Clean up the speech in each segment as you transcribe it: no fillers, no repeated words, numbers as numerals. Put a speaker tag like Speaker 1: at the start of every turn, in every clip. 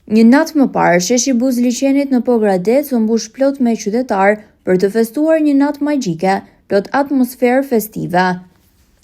Speaker 1: Një natë më parë, sheshi buz liçenit në Pogradec u mbush plot me qytetar për të festuar një natë magjike, plot atmosferë festive.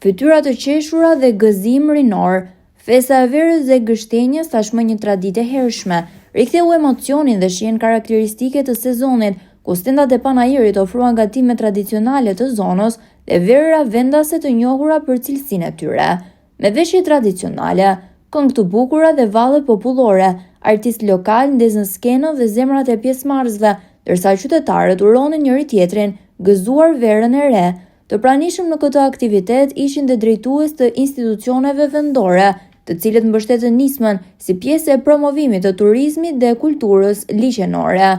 Speaker 1: Fytyra të qeshura dhe gëzim rinor, festa e verës dhe gështenjës tashmë një traditë e hershme, riktheu emocionin dhe shihen karakteristike të sezonit, ku stendat e panajirit ofruan gatime tradicionale të zonës dhe verëra vendase të njohura për cilësinë e tyre. Me veshje tradicionale, këngë të bukura dhe valle popullore, artistë lokal ndezën skenën dhe zemrat e pjesëmarrësve, ndërsa qytetarët uronin njëri tjetrin, gëzuar verën e re. Të pranishëm në këtë aktivitet ishin dhe drejtues të institucioneve vendore, të cilët mbështetën nismën si pjesë e promovimit të turizmit dhe kulturës liçenore.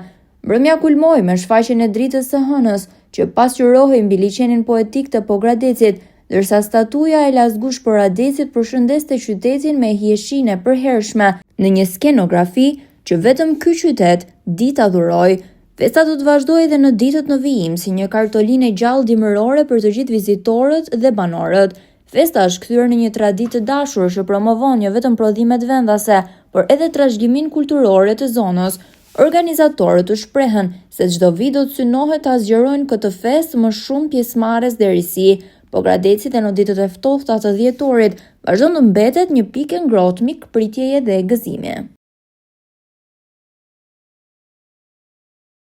Speaker 1: Mbrëmja kulmoi me shfaqjen e dritës së hënës, që pasqyrohej mbi liçenin poetik të Pogradecit, ndërsa statuja e Lazgush Poradecit përshëndeste qytetin me hijeshinë e përhershme në një skenografi që vetëm ky qytet di ta adhurojë. Festa do të vazhdojë edhe në ditët në vijim si një kartolinë gjallë dimërore për të gjithë vizitorët dhe banorët. Festa është kthyer në një traditë të dashur që promovon jo vetëm prodhimet vendase, por edhe trashëgiminë kulturore të zonës. Organizatorët u shprehen se çdo vit do të synohet ta zgjerojnë këtë festë më shumë pjesëmarrës derisi. Pogradeci dhe në ditët e ftohta të dhjetorit vazhdon të mbetet një pikë ngrohtë mikpritjeje dhe gëzimi.